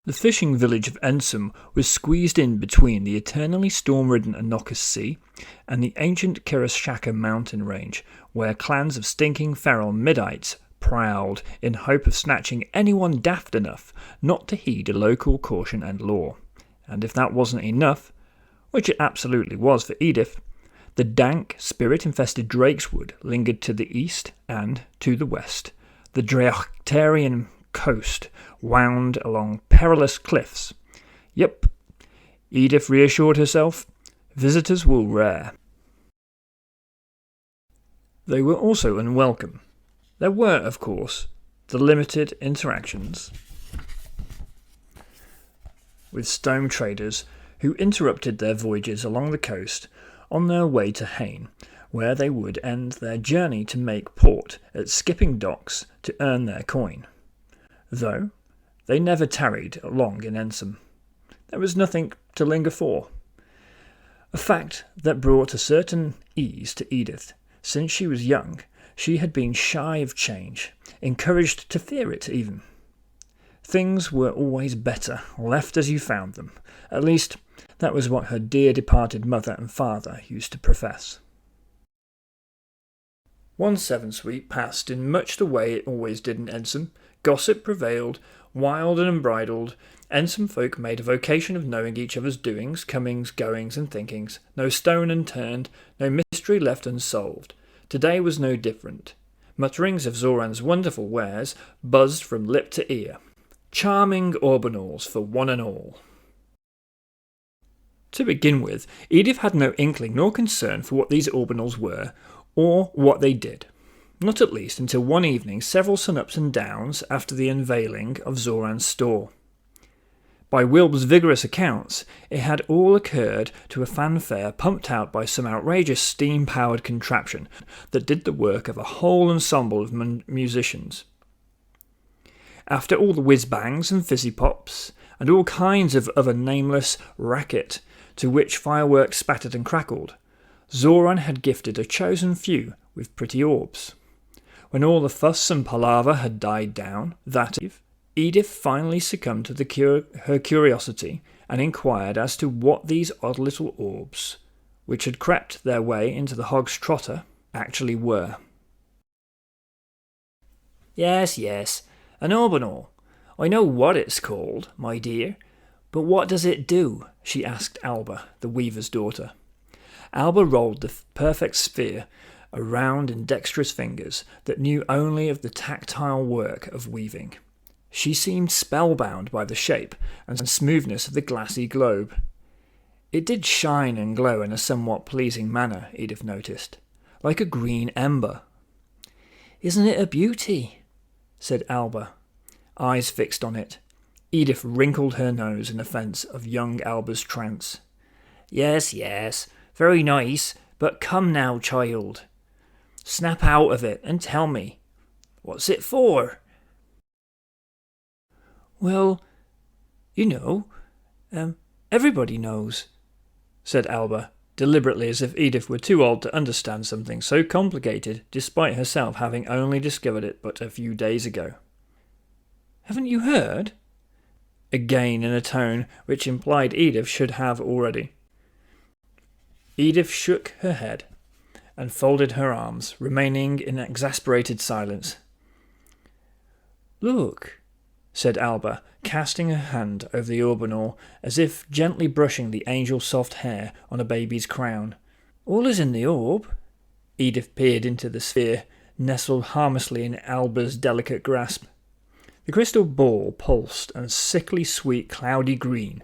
The fishing village of Ensum was squeezed in between the eternally storm-ridden Anocus Sea and the ancient Kirishaka mountain range, where clans of stinking feral Midites prowled in hope of snatching anyone daft enough not to heed a local caution and law. And if that wasn't enough, which it absolutely was for Edith, the dank, spirit-infested Drakeswood lingered to the east and to the west. The Dreachtarian coast wound along perilous cliffs. Yep, Edith reassured herself, visitors were rare. They were also unwelcome. There were, of course, the limited interactions with stone traders who interrupted their voyages along the coast on their way to Hain, where they would end their journey to make port at skipping docks to earn their coin. Though they never tarried long in Ensum. There was nothing to linger for. A fact that brought a certain ease to Edith. Since she was young, she had been shy of change, encouraged to fear it even. Things were always better left as you found them. At least, that was what her dear departed mother and father used to profess. 1 7th week passed in much the way it always did in Ensum. Gossip prevailed, wild and unbridled. Ensum folk made a vocation of knowing each other's doings, comings, goings, and thinkings. No stone unturned, no mystery left unsolved. Today was no different. Mutterings of Zoran's wonderful wares buzzed from lip to ear. Charming orbinalls for one and all. To begin with, Edith had no inkling nor concern for what these orbinalls were, or what they did. Not at least until one evening several sun-ups and downs after the unveiling of Zoran's store. By Wilb's vigorous accounts, it had all occurred to a fanfare pumped out by some outrageous steam-powered contraption that did the work of a whole ensemble of musicians. After all the whiz-bangs and fizzy-pops, and all kinds of other nameless racket to which fireworks spattered and crackled, Zoran had gifted a chosen few with pretty orbs. When all the fuss and palaver had died down that eve, Edith finally succumbed to her curiosity and inquired as to what these odd little orbs, which had crept their way into the Hogs Trotter, actually were. Yes, an orbinall. I know what it's called, my dear, but what does it do? She asked Alba, the weaver's daughter. Alba rolled the perfect sphere around in dexterous fingers that knew only of the tactile work of weaving. She seemed spellbound by the shape and smoothness of the glassy globe. It did shine and glow in a somewhat pleasing manner, Edith noticed, like a green ember. "Isn't it a beauty?" said Alba, eyes fixed on it. Edith wrinkled her nose in offence of young Alba's trance. Yes, very nice, but come now, child. Snap out of it and tell me. What's it for?" "Well, you know, everybody knows," said Alba, deliberately as if Edith were too old to understand something so complicated, despite herself having only discovered it but a few days ago. "Haven't you heard?" Again in a tone which implied Edith should have already. Edith shook her head and folded her arms, remaining in exasperated silence. "Look," said Alba, casting her hand over the orbinall as if gently brushing the angel's soft hair on a baby's crown. "All is in the orb." Edith peered into the sphere, nestled harmlessly in Alba's delicate grasp. The crystal ball pulsed a sickly sweet cloudy green.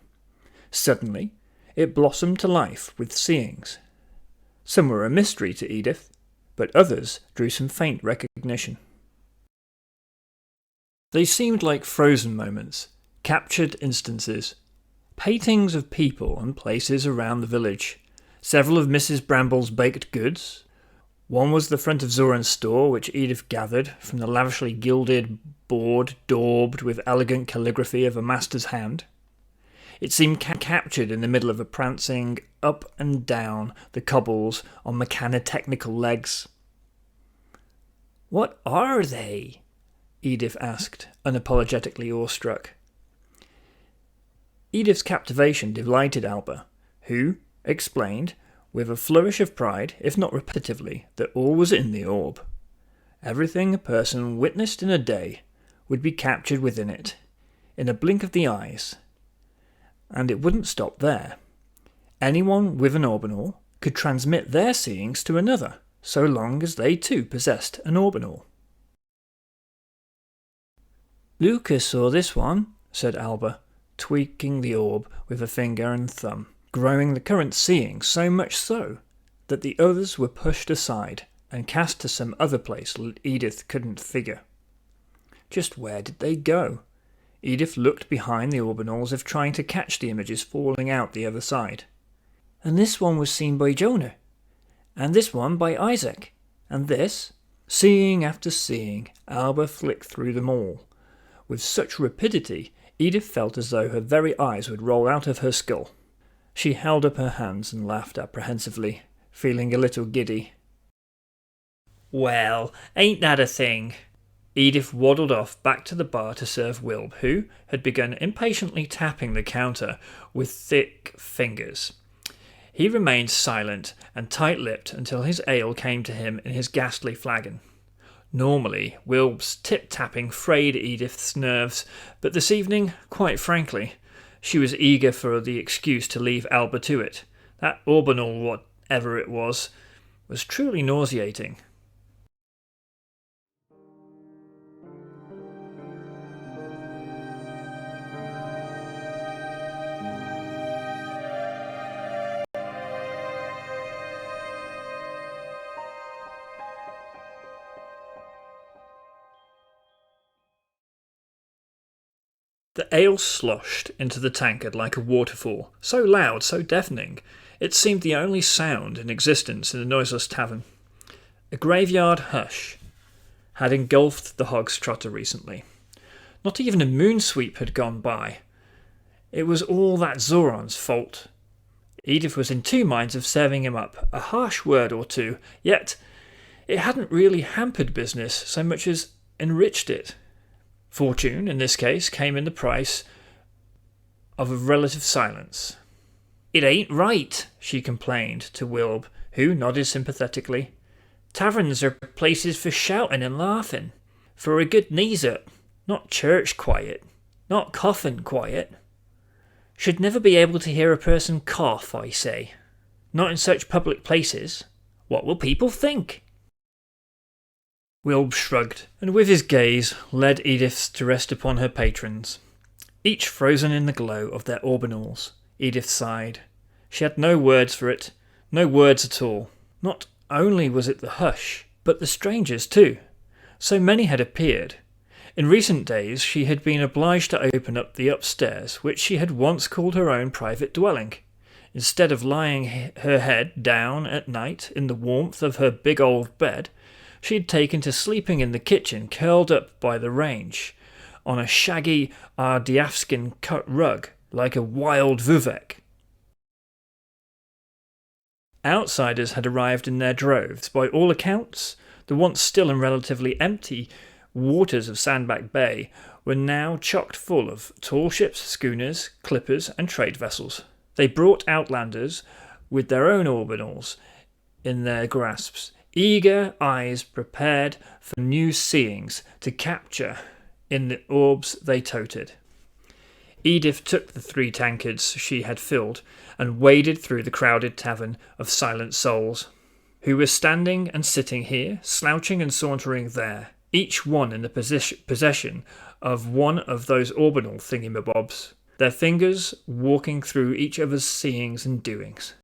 Suddenly, it blossomed to life with seeings. Some were a mystery to Edith, but others drew some faint recognition. They seemed like frozen moments, captured instances, paintings of people and places around the village, several of Mrs. Bramble's baked goods. One was the front of Zoran's store, which Edith gathered from the lavishly gilded board daubed with elegant calligraphy of a master's hand. It seemed captured in the middle of a prancing up and down the cobbles on mechanotechnical legs. "What are they?" Edith asked, unapologetically awestruck. Edith's captivation delighted Alba, who explained, with a flourish of pride, if not repetitively, that all was in the orb. Everything a person witnessed in a day would be captured within it, in a blink of the eyes. And it wouldn't stop there. Anyone with an orbinal could transmit their seeings to another, so long as they too possessed an orbinal. "Lucas saw this one," said Alba, tweaking the orb with a finger and thumb, growing the current seeing so much so that the others were pushed aside and cast to some other place Edith couldn't figure. Just where did they go? Edith looked behind the orbinal as if trying to catch the images falling out the other side. "And this one was seen by Jonah, and this one by Isaac, and this..." Seeing after seeing, Alba flicked through them all. With such rapidity, Edith felt as though her very eyes would roll out of her skull. She held up her hands and laughed apprehensively, feeling a little giddy. "Well, ain't that a thing?" Edith waddled off back to the bar to serve Wilb, who had begun impatiently tapping the counter with thick fingers. He remained silent and tight-lipped until his ale came to him in his ghastly flagon. Normally, Wilb's tip-tapping frayed Edith's nerves, but this evening, quite frankly, she was eager for the excuse to leave Alba to it. That orbinal, whatever it was truly nauseating. The ale sloshed into the tankard like a waterfall, so loud, so deafening, it seemed the only sound in existence in the noiseless tavern. A graveyard hush had engulfed the Hogs Trotter recently. Not even a moon sweep had gone by. It was all that Zoran's fault. Edith was in two minds of serving him up a harsh word or two, yet it hadn't really hampered business so much as enriched it. Fortune, in this case, came in the price of a relative silence. "It ain't right," she complained to Wilb, who nodded sympathetically. "Taverns are places for shouting and laughing, for a good knees-up, not church quiet, not coffin quiet. Should never be able to hear a person cough, I say. Not in such public places. What will people think?" Wilb shrugged, and with his gaze led Edith to rest upon her patrons. Each frozen in the glow of their orbinals, Edith sighed. She had no words for it, no words at all. Not only was it the hush, but the strangers too. So many had appeared. In recent days she had been obliged to open up the upstairs, which she had once called her own private dwelling. Instead of lying her head down at night in the warmth of her big old bed, she had taken to sleeping in the kitchen, curled up by the range, on a shaggy Ardiafskin cut rug, like a wild Vuvek. Outsiders had arrived in their droves. By all accounts, the once still and relatively empty waters of Sandbach Bay were now chock full of tall ships, schooners, clippers, and trade vessels. They brought outlanders with their own orbinals in their grasps, eager eyes prepared for new seeings to capture in the orbs they toted. Edith took the 3 tankards she had filled and waded through the crowded tavern of silent souls, who were standing and sitting here, slouching and sauntering there, each one in the possession of one of those orbinal thingamabobs, their fingers walking through each other's seeings and doings.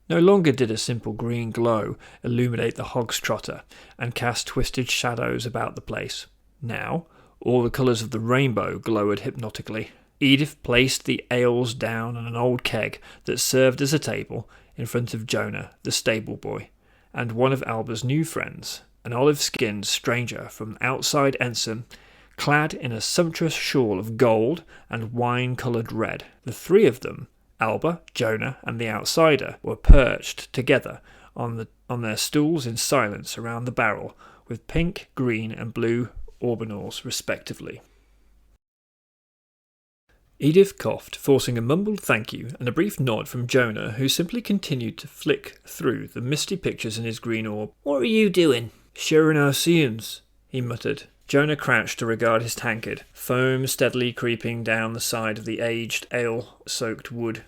No longer did a simple green glow illuminate the Hogs Trotter and cast twisted shadows about the place. Now, all the colours of the rainbow glowed hypnotically. Edith placed the ales down on an old keg that served as a table in front of Jonah, the stable boy, and one of Alba's new friends, an olive-skinned stranger from outside Ensom, clad in a sumptuous shawl of gold and wine-coloured red. The 3 of them, Alba, Jonah, and the outsider, were perched together on their stools in silence around the barrel, with pink, green, and blue orbinals respectively. Edith coughed, forcing a mumbled thank you and a brief nod from Jonah, who simply continued to flick through the misty pictures in his green orb. "What are you doing?" "Sharing our seeings," he muttered. Jonah crouched to regard his tankard, foam steadily creeping down the side of the aged, ale-soaked wood.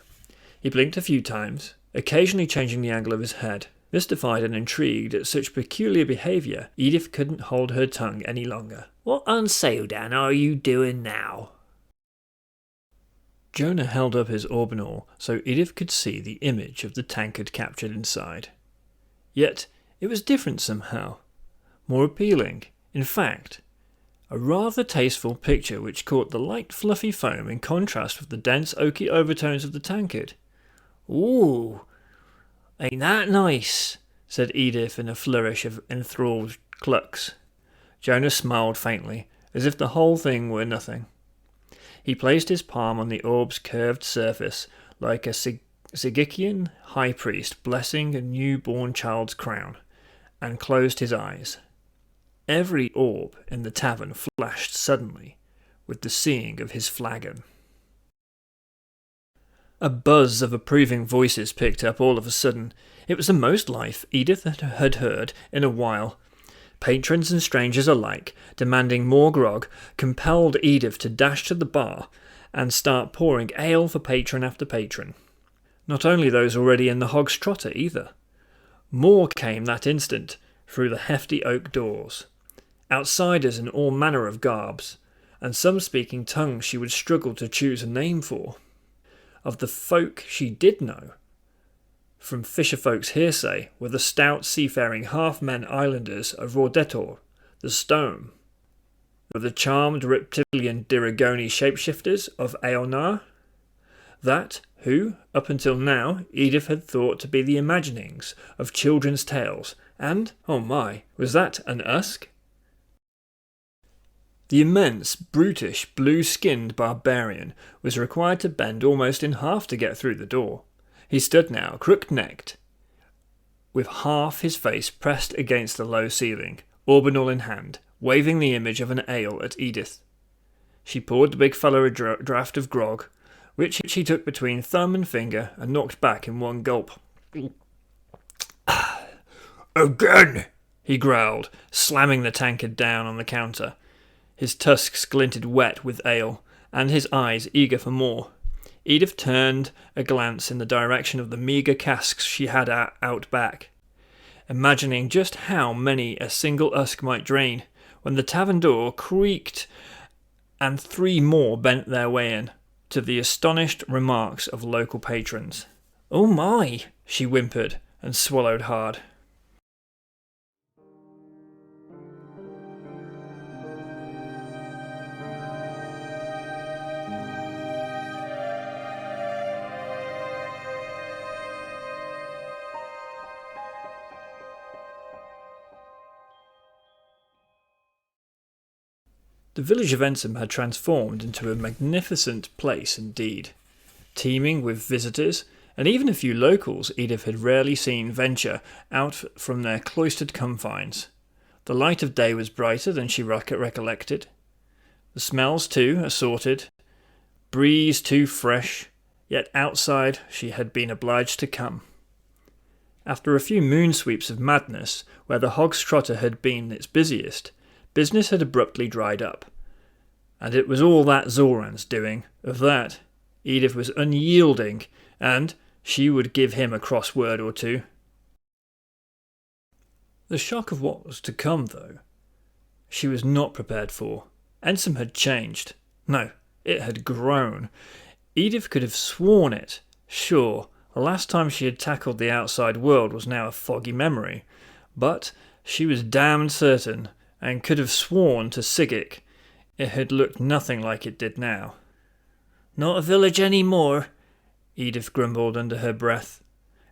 He blinked a few times, occasionally changing the angle of his head. Mystified and intrigued at such peculiar behaviour, Edith couldn't hold her tongue any longer. "What on Seodan are you doing now?" Jonah held up his orbinall so Edith could see the image of the tankard captured inside. Yet it was different somehow, more appealing. In fact, a rather tasteful picture which caught the light fluffy foam in contrast with the dense oaky overtones of the tankard. "Ooh, ain't that nice?" said Edith in a flourish of enthralled clucks. Jonah smiled faintly, as if the whole thing were nothing. He placed his palm on the orb's curved surface like a Sigikian high priest blessing a newborn child's crown, and closed his eyes. Every orb in the tavern flashed suddenly with the seeing of his flagon. A buzz of approving voices picked up all of a sudden. It was the most life Edith had heard in a while. Patrons and strangers alike, demanding more grog, compelled Edith to dash to the bar and start pouring ale for patron after patron. Not only those already in the Hogs Trotter either. More came that instant through the hefty oak doors. Outsiders in all manner of garbs, and some speaking tongues she would struggle to choose a name for. Of the folk she did know, from fisherfolk's hearsay, were the stout seafaring half-men islanders of Rordetor, the Stone, were the charmed reptilian Dirigoni shapeshifters of Aonar, that who, up until now, Edith had thought to be the imaginings of children's tales, and, oh my, was that an Usk? The immense, brutish, blue-skinned barbarian was required to bend almost in half to get through the door. He stood now, crook-necked, with half his face pressed against the low ceiling, orbinall in hand, waving the image of an ale at Edith. She poured the big fellow a draught of grog, which he took between thumb and finger and knocked back in one gulp. "Again!" he growled, slamming the tankard down on the counter. His tusks glinted wet with ale, and his eyes eager for more. Edith turned a glance in the direction of the meagre casks she had out back, imagining just how many a single Usk might drain, when the tavern door creaked and 3 more bent their way in, to the astonished remarks of local patrons. "Oh my," she whimpered, and swallowed hard. The village of Ensom had transformed into a magnificent place indeed, teeming with visitors, and even a few locals Edith had rarely seen venture out from their cloistered confines. The light of day was brighter than she recollected. The smells, too, assorted. Breeze too fresh, yet outside she had been obliged to come. After a few moon sweeps of madness, where the Hogs Trotter had been its busiest, business had abruptly dried up, and it was all that Zoran's doing. Of that, Edith was unyielding, and she would give him a cross word or two. The shock of what was to come, though, she was not prepared for. Ensom had changed. No, it had grown. Edith could have sworn it. Sure, the last time she had tackled the outside world was now a foggy memory, but she was damned certain, and could have sworn to Sigik, it had looked nothing like it did now. "Not a village any more," Edith grumbled under her breath,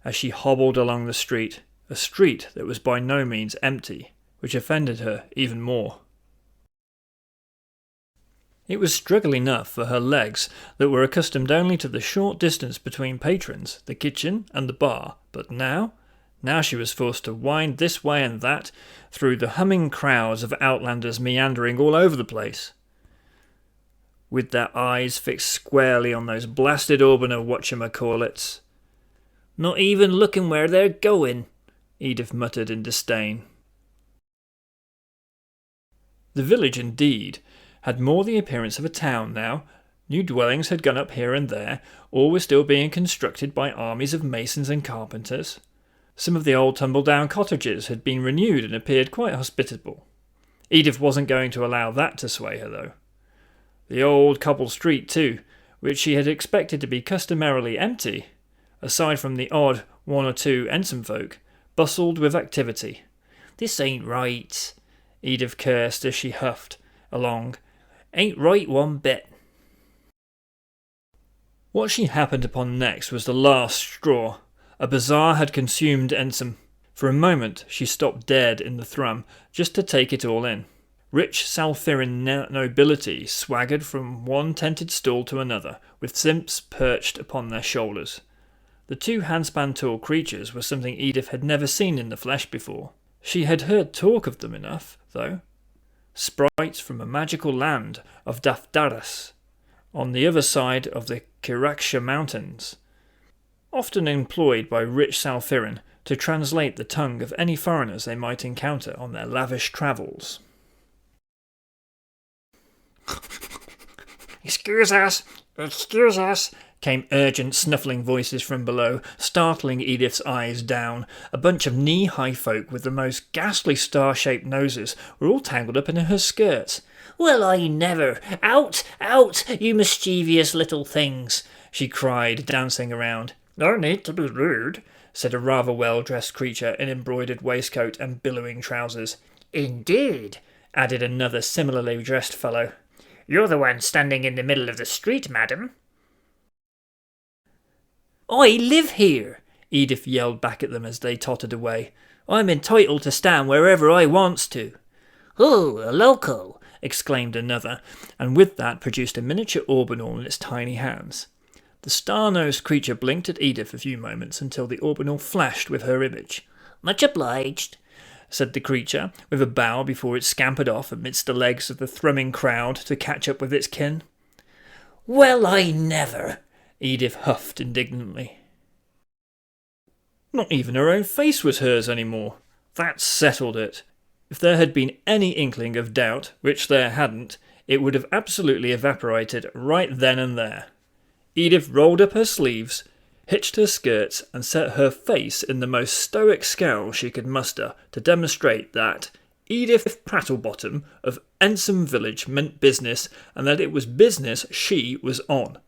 as she hobbled along the street, a street that was by no means empty, which offended her even more. It was struggle enough for her legs that were accustomed only to the short distance between patrons, the kitchen and the bar, but now she was forced to wind this way and that through the humming crowds of outlanders meandering all over the place. with their eyes fixed squarely on those blasted Orbinall whatchamacallits. "Not even looking where they're going," Edith muttered in disdain. The village, indeed, had more the appearance of a town now. New dwellings had gone up here and there, all were still being constructed by armies of masons and carpenters. Some of the old tumble-down cottages had been renewed and appeared quite hospitable. Edith wasn't going to allow that to sway her, though. The old cobbled street, too, which she had expected to be customarily empty, aside from the odd one or two ensign folk, bustled with activity. "This ain't right," Edith cursed as she huffed along. "Ain't right one bit." What she happened upon next was the last straw. A bazaar had consumed Ensom. For a moment she stopped dead in the thrum, just to take it all in. Rich Salfiran nobility swaggered from one tented stall to another, with simps perched upon their shoulders. The two handspan-tall creatures were something Edith had never seen in the flesh before. She had heard talk of them enough, though. Sprites from a magical land of Dafdaras, on the other side of the Kiraksha mountains, often employed by rich Salfiran to translate the tongue of any foreigners they might encounter on their lavish travels. Excuse us, came urgent snuffling voices from below, startling Edith's eyes down. A bunch of knee-high folk with the most ghastly star-shaped noses were all tangled up in her skirts. "Well, I never! Out, out, you mischievous little things!" she cried, dancing around. "No need to be rude," said a rather well-dressed creature in embroidered waistcoat and billowing trousers. "Indeed," added another similarly dressed fellow. "You're the one standing in the middle of the street, madam." "I live here," Edith yelled back at them as they tottered away. "I'm entitled to stand wherever I wants to." "Oh, a local!" exclaimed another, and with that produced a miniature Orbinall in its tiny hands. The star-nosed creature blinked at Edith a few moments until the Orbinall flashed with her image. "Much obliged," said the creature, with a bow before it scampered off amidst the legs of the thrumming crowd to catch up with its kin. "Well, I never!" Edith huffed indignantly. Not even her own face was hers anymore. That settled it. If there had been any inkling of doubt, which there hadn't, it would have absolutely evaporated right then and there. Edith rolled up her sleeves, hitched her skirts, and set her face in the most stoic scowl she could muster to demonstrate that Edith Prattlebottom of Ensom Village meant business, and that it was business she was on.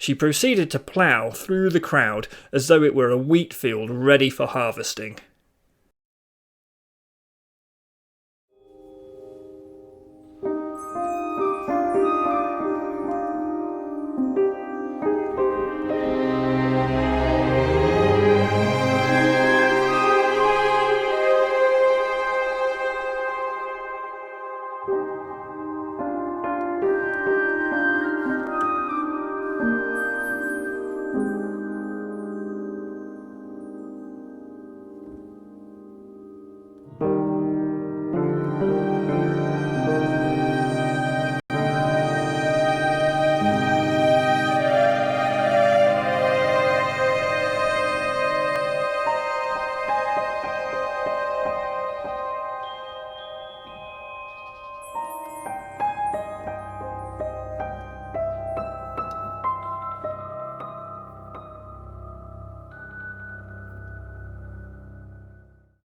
She proceeded to plough through the crowd as though it were a wheat field ready for harvesting.